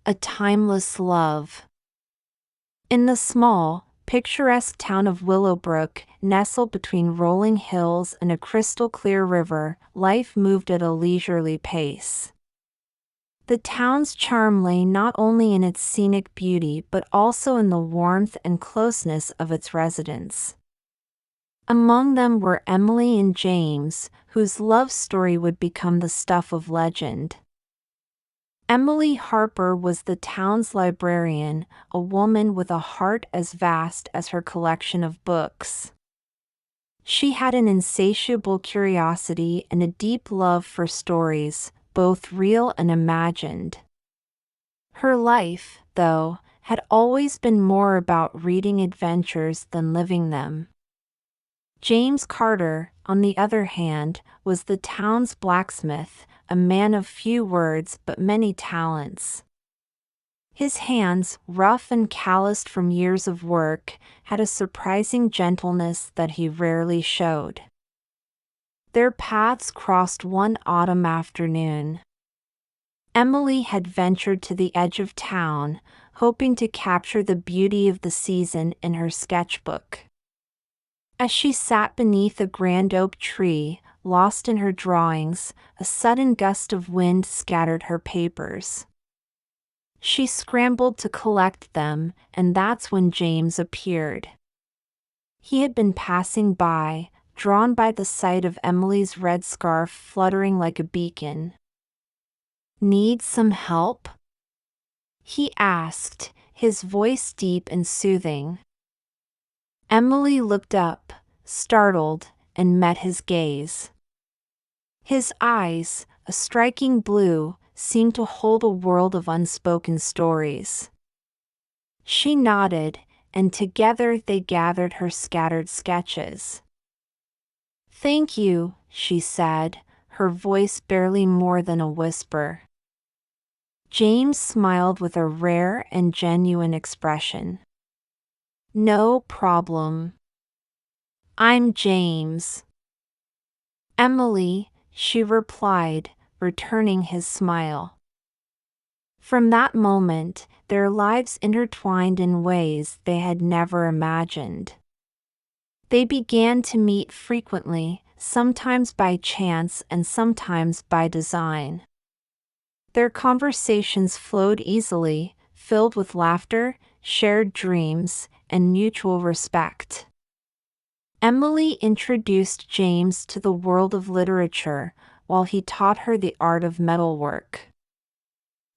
A timeless love. In the small, picturesque town of Willowbrook, nestled between rolling hills and a crystal-clear river, life moved at a leisurely pace. The town's charm lay not only in its scenic beauty but also in the warmth and closeness of its residents. Among them were Emily and James, whose love story would become the stuff of legend. Emily Harper was the town's librarian, a woman with a heart as vast as her collection of books. She had an insatiable curiosity and a deep love for stories, both real and imagined. Her life, though, had always been more about reading adventures than living them. James Carter, on the other hand, was the town's blacksmith, a man of few words but many talents. His hands, rough and calloused from years of work, had a surprising gentleness that he rarely showed. Their paths crossed one autumn afternoon. Emily had ventured to the edge of town, hoping to capture the beauty of the season in her sketchbook. As she sat beneath a grand oak tree, lost in her drawings, a sudden gust of wind scattered her papers. She scrambled to collect them, and that's when James appeared. He had been passing by, drawn by the sight of Emily's red scarf fluttering like a beacon. "Need some help?" he asked, his voice deep and soothing. Emily looked up, startled, and met his gaze. His eyes, a striking blue, seemed to hold a world of unspoken stories. She nodded, and together they gathered her scattered sketches. "Thank you," she said, her voice barely more than a whisper. James smiled with a rare and genuine expression. "No problem. I'm James." "Emily," she replied, returning his smile. From that moment, their lives intertwined in ways they had never imagined. They began to meet frequently, sometimes by chance and sometimes by design. Their conversations flowed easily, filled with laughter, shared dreams, and mutual respect. Emily introduced James to the world of literature, while he taught her the art of metalwork.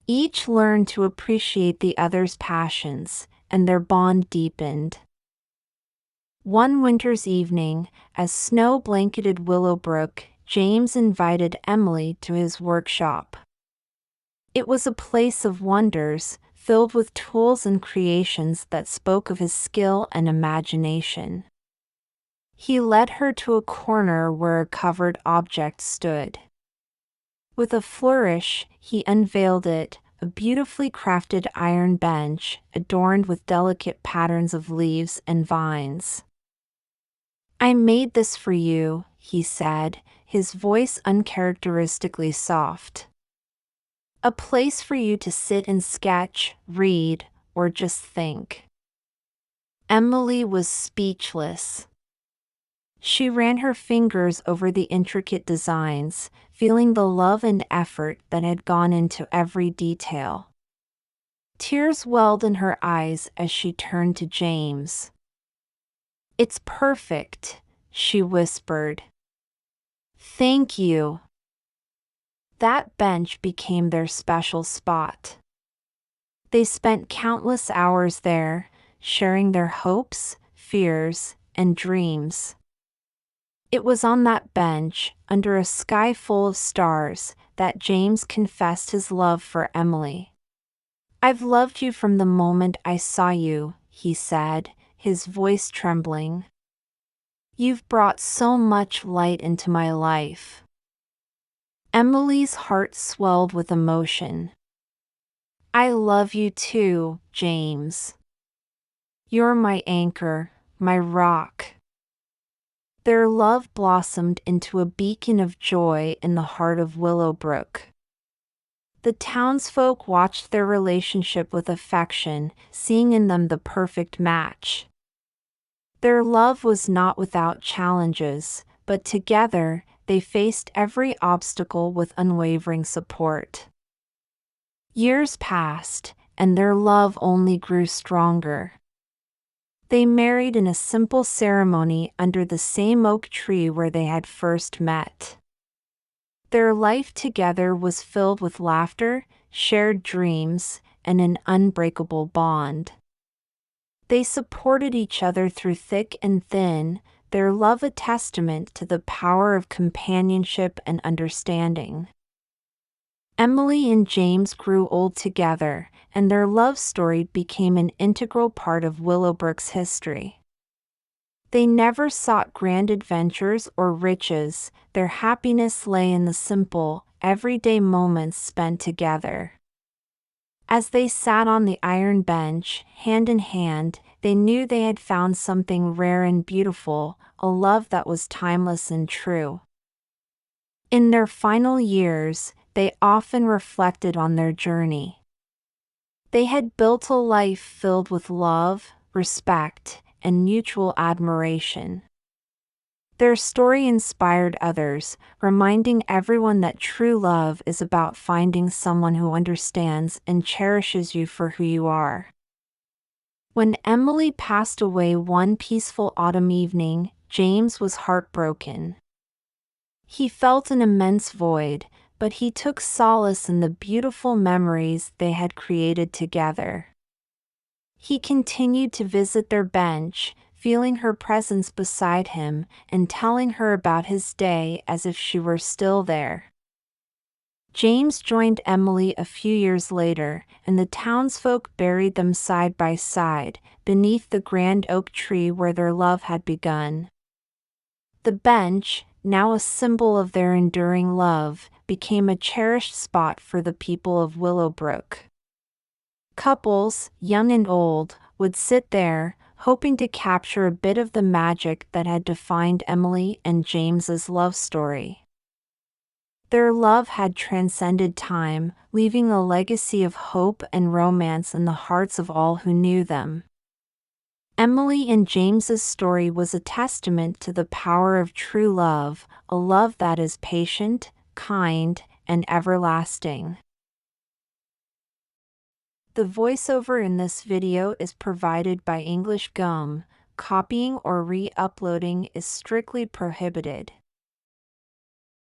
Each learned to appreciate the other's passions, and their bond deepened. One winter's evening, as snow blanketed Willowbrook, James invited Emily to his workshop. It was a place of wonders, filled with tools and creations that spoke of his skill and imagination. He led her to a corner where a covered object stood. With a flourish, he unveiled it, a beautifully crafted iron bench, adorned with delicate patterns of leaves and vines. "I made this for you," he said, his voice uncharacteristically soft. "A place for you to sit and sketch, read, or just think." Emily was speechless. She ran her fingers over the intricate designs, feeling the love and effort that had gone into every detail. Tears welled in her eyes as she turned to James. "It's perfect," she whispered. "Thank you." That bench became their special spot. They spent countless hours there, sharing their hopes, fears, and dreams. It was on that bench, under a sky full of stars, that James confessed his love for Emily. "I've loved you from the moment I saw you," he said, his voice trembling. "You've brought so much light into my life." Emily's heart swelled with emotion. "I love you too, James. You're my anchor, my rock." Their love blossomed into a beacon of joy in the heart of Willowbrook. The townsfolk watched their relationship with affection, seeing in them the perfect match. Their love was not without challenges, but together, they faced every obstacle with unwavering support. Years passed, and their love only grew stronger. They married in a simple ceremony under the same oak tree where they had first met. Their life together was filled with laughter, shared dreams, and an unbreakable bond. They supported each other through thick and thin, their love a testament to the power of companionship and understanding. Emily and James grew old together, and their love story became an integral part of Willowbrook's history. They never sought grand adventures or riches, their happiness lay in the simple, everyday moments spent together. As they sat on the iron bench, hand in hand, they knew they had found something rare and beautiful, a love that was timeless and true. In their final years, they often reflected on their journey. They had built a life filled with love, respect, and mutual admiration. Their story inspired others, reminding everyone that true love is about finding someone who understands and cherishes you for who you are. When Emily passed away one peaceful autumn evening, James was heartbroken. He felt an immense void, but he took solace in the beautiful memories they had created together. He continued to visit their bench, feeling her presence beside him and telling her about his day as if she were still there. James joined Emily a few years later, and the townsfolk buried them side by side, beneath the grand oak tree where their love had begun. The bench, now a symbol of their enduring love, became a cherished spot for the people of Willowbrook. Couples, young and old, would sit there, hoping to capture a bit of the magic that had defined Emily and James's love story. Their love had transcended time, leaving a legacy of hope and romance in the hearts of all who knew them. Emily and James's story was a testament to the power of true love, a love that is patient, kind, and everlasting. The voiceover in this video is provided by English Gum. Copying or re-uploading is strictly prohibited.